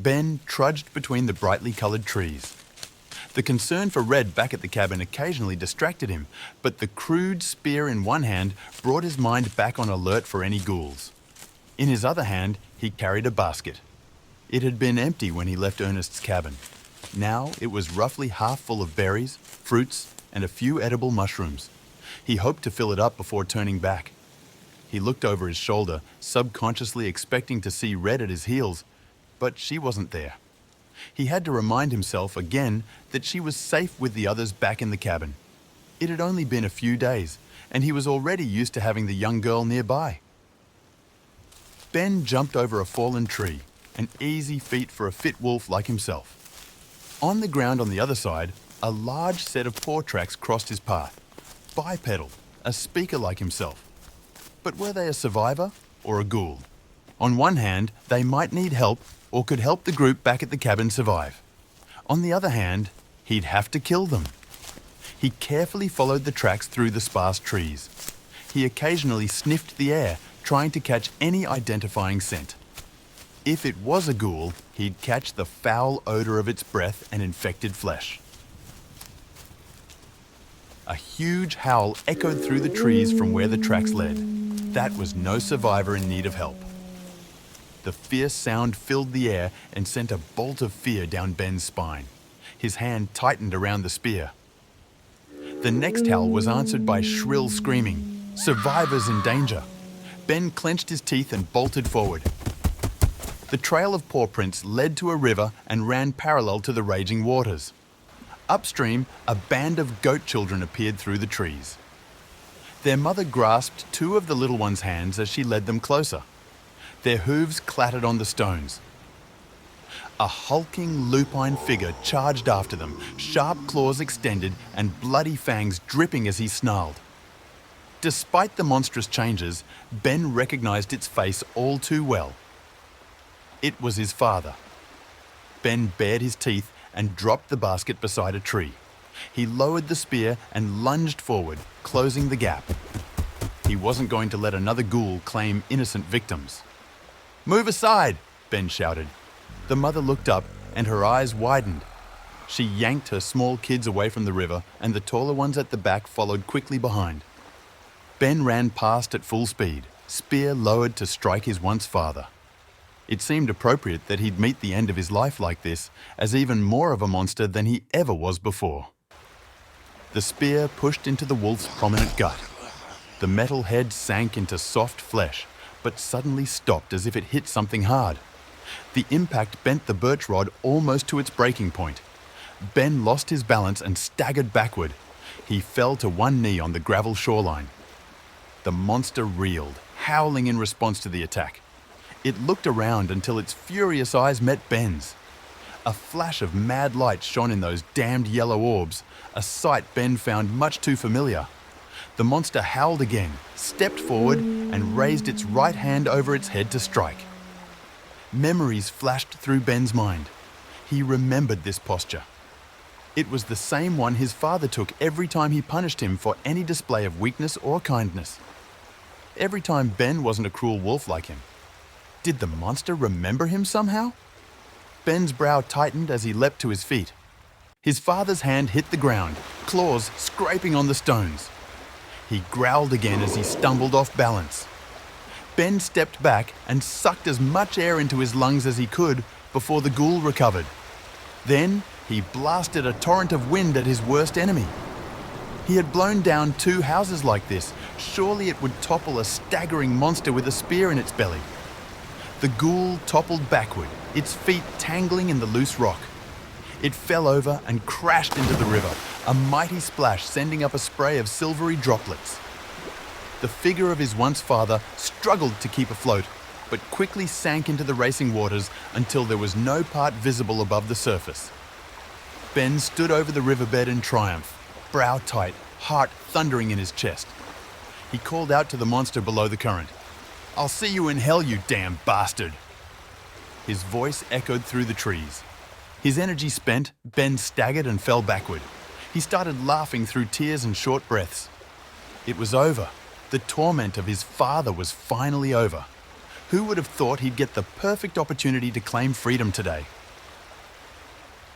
Ben trudged between the brightly coloured trees. The concern for Red back at the cabin occasionally distracted him, but the crude spear in one hand brought his mind back on alert for any ghouls. In his other hand, he carried a basket. It had been empty when he left Ernest's cabin. Now it was roughly half full of berries, fruits, and a few edible mushrooms. He hoped to fill it up before turning back. He looked over his shoulder, subconsciously expecting to see Red at his heels, but she wasn't there. He had to remind himself again that she was safe with the others back in the cabin. It had only been a few days, and he was already used to having the young girl nearby. Ben jumped over a fallen tree, an easy feat for a fit wolf like himself. On the ground on the other side, a large set of paw tracks crossed his path. Bipedal, a speaker like himself. But were they a survivor or a ghoul? On one hand, they might need help or could help the group back at the cabin survive. On the other hand, he'd have to kill them. He carefully followed the tracks through the sparse trees. He occasionally sniffed the air, trying to catch any identifying scent. If it was a ghoul, he'd catch the foul odor of its breath and infected flesh. A huge howl echoed through the trees from where the tracks led. That was no survivor in need of help. The fierce sound filled the air and sent a bolt of fear down Ben's spine. His hand tightened around the spear. The next howl was answered by shrill screaming. Survivors in danger. Ben clenched his teeth and bolted forward. The trail of paw prints led to a river and ran parallel to the raging waters. Upstream, a band of goat children appeared through the trees. Their mother grasped two of the little ones' hands as she led them closer. Their hooves clattered on the stones. A hulking lupine figure charged after them, sharp claws extended and bloody fangs dripping as he snarled. Despite the monstrous changes, Ben recognized its face all too well. It was his father. Ben bared his teeth and dropped the basket beside a tree. He lowered the spear and lunged forward, closing the gap. He wasn't going to let another ghoul claim innocent victims. "Move aside!" Ben shouted. The mother looked up and her eyes widened. She yanked her small kids away from the river and the taller ones at the back followed quickly behind. Ben ran past at full speed, spear lowered to strike his once father. It seemed appropriate that he'd meet the end of his life like this, as even more of a monster than he ever was before. The spear pushed into the wolf's prominent gut. The metal head sank into soft flesh, but suddenly stopped as if it hit something hard. The impact bent the birch rod almost to its breaking point. Ben lost his balance and staggered backward. He fell to one knee on the gravel shoreline. The monster reeled, howling in response to the attack. It looked around until its furious eyes met Ben's. A flash of mad light shone in those damned yellow orbs, a sight Ben found much too familiar. The monster howled again, stepped forward, and raised its right hand over its head to strike. Memories flashed through Ben's mind. He remembered this posture. It was the same one his father took every time he punished him for any display of weakness or kindness. Every time Ben wasn't a cruel wolf like him. Did the monster remember him somehow? Ben's brow tightened as he leapt to his feet. His father's hand hit the ground, claws scraping on the stones. He growled again as he stumbled off balance. Ben stepped back and sucked as much air into his lungs as he could before the ghoul recovered. Then he blasted a torrent of wind at his worst enemy. He had blown down 2 houses like this. Surely it would topple a staggering monster with a spear in its belly. The ghoul toppled backward, its feet tangling in the loose rock. It fell over and crashed into the river, a mighty splash sending up a spray of silvery droplets. The figure of his once father struggled to keep afloat, but quickly sank into the racing waters until there was no part visible above the surface. Ben stood over the riverbed in triumph, brow tight, heart thundering in his chest. He called out to the monster below the current. "I'll see you in hell, you damn bastard!" His voice echoed through the trees. His energy spent, Ben staggered and fell backward. He started laughing through tears and short breaths. It was over. The torment of his father was finally over. Who would have thought he'd get the perfect opportunity to claim freedom today?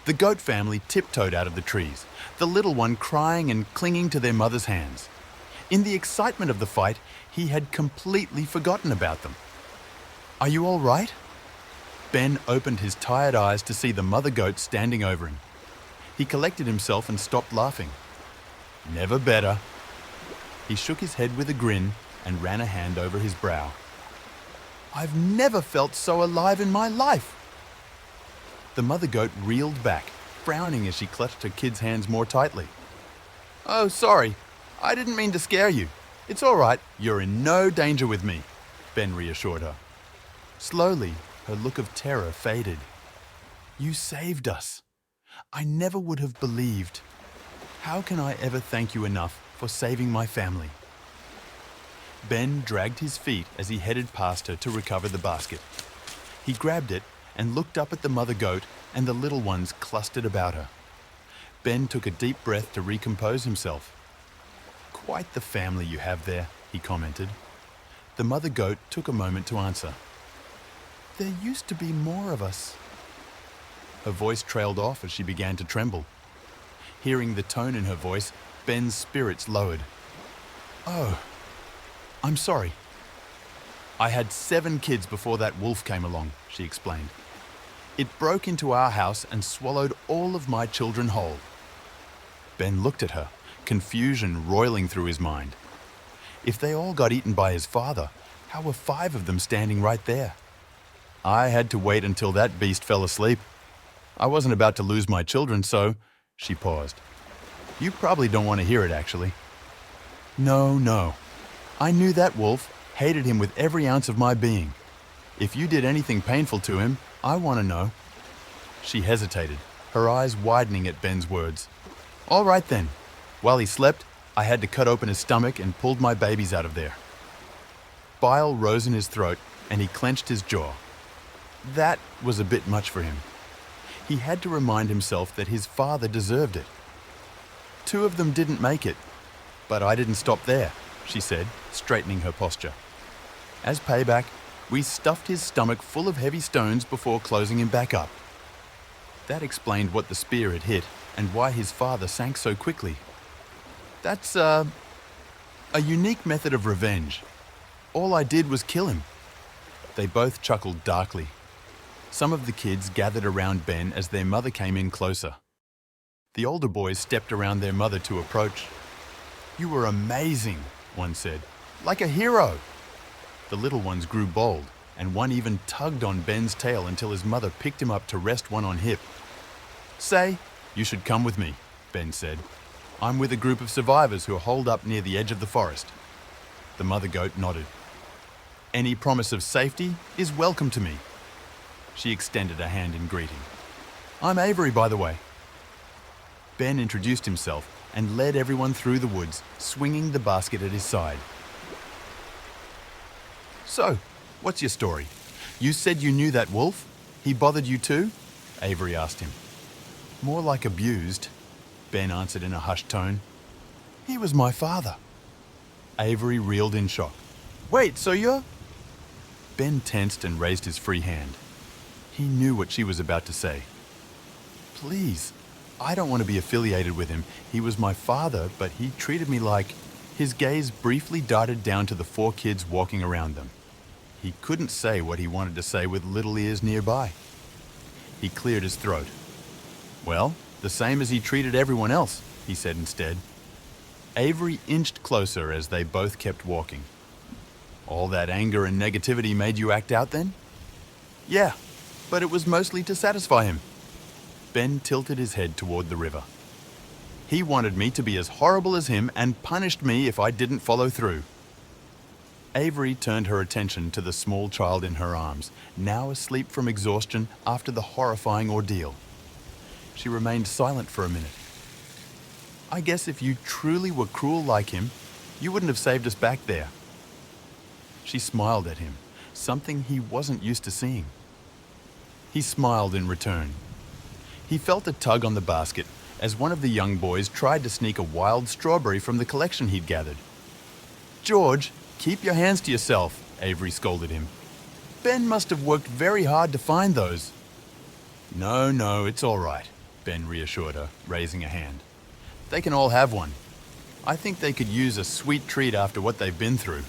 The goat family tiptoed out of the trees, the little one crying and clinging to their mother's hands. In the excitement of the fight, he had completely forgotten about them. "Are you all right?" Ben opened his tired eyes to see the mother goat standing over him. He collected himself and stopped laughing. "Never better." He shook his head with a grin and ran a hand over his brow. "I've never felt so alive in my life." The mother goat reeled back, frowning as she clutched her kid's hands more tightly. "Oh, sorry. I didn't mean to scare you. It's all right. You're in no danger with me," Ben reassured her. Slowly, her look of terror faded. "You saved us. I never would have believed. How can I ever thank you enough for saving my family?" Ben dragged his feet as he headed past her to recover the basket. He grabbed it and looked up at the mother goat and the little ones clustered about her. Ben took a deep breath to recompose himself. "Quite the family you have there," he commented. The mother goat took a moment to answer. "There used to be more of us." Her voice trailed off as she began to tremble. Hearing the tone in her voice, Ben's spirits lowered. "Oh, I'm sorry. I had 7 kids before that wolf came along," she explained. "It broke into our house and swallowed all of my children whole." Ben looked at her, confusion roiling through his mind. If they all got eaten by his father, how were 5 of them standing right there? "I had to wait until that beast fell asleep. I wasn't about to lose my children, so..." She paused. "You probably don't want to hear it, actually." No. I knew that wolf, hated him with every ounce of my being. If you did anything painful to him, I want to know." She hesitated, her eyes widening at Ben's words. "All right then. While he slept, I had to cut open his stomach and pulled my babies out of there." Bile rose in his throat and he clenched his jaw. That was a bit much for him. He had to remind himself that his father deserved it. 2 of them didn't make it, but I didn't stop there, she said, straightening her posture. As payback, we stuffed his stomach full of heavy stones before closing him back up. That explained what the spear had hit and why his father sank so quickly. That's a unique method of revenge. All I did was kill him. They both chuckled darkly. Some of the kids gathered around Ben as their mother came in closer. The older boys stepped around their mother to approach. "You were amazing," one said. "Like a hero." The little ones grew bold, and one even tugged on Ben's tail until his mother picked him up to rest one on hip. "Say, you should come with me," Ben said. "I'm with a group of survivors who are holed up near the edge of the forest." The mother goat nodded. "Any promise of safety is welcome to me." She extended a hand in greeting. "I'm Avery, by the way." Ben introduced himself and led everyone through the woods, swinging the basket at his side. "So, what's your story? You said you knew that wolf? He bothered you too?" Avery asked him. "More like abused," Ben answered in a hushed tone. "He was my father." Avery reeled in shock. "Wait, so you're..." Ben tensed and raised his free hand. He knew what she was about to say. "Please, I don't want to be affiliated with him. He was my father, but he treated me like..." His gaze briefly darted down to the 4 kids walking around them. He couldn't say what he wanted to say with little ears nearby. He cleared his throat. "Well, the same as he treated everyone else," he said instead. Avery inched closer as they both kept walking. "All that anger and negativity made you act out then?" "Yeah, but it was mostly to satisfy him." Ben tilted his head toward the river. "He wanted me to be as horrible as him and punished me if I didn't follow through." Avery turned her attention to the small child in her arms, now asleep from exhaustion after the horrifying ordeal. She remained silent for a minute. "I guess if you truly were cruel like him, you wouldn't have saved us back there." She smiled at him, something he wasn't used to seeing. He smiled in return. He felt a tug on the basket as one of the young boys tried to sneak a wild strawberry from the collection he'd gathered. "George, keep your hands to yourself," Avery scolded him. Ben must have worked very hard to find those. No, it's all right, Ben reassured her, raising a hand. They can all have one. I think they could use a sweet treat after what they've been through.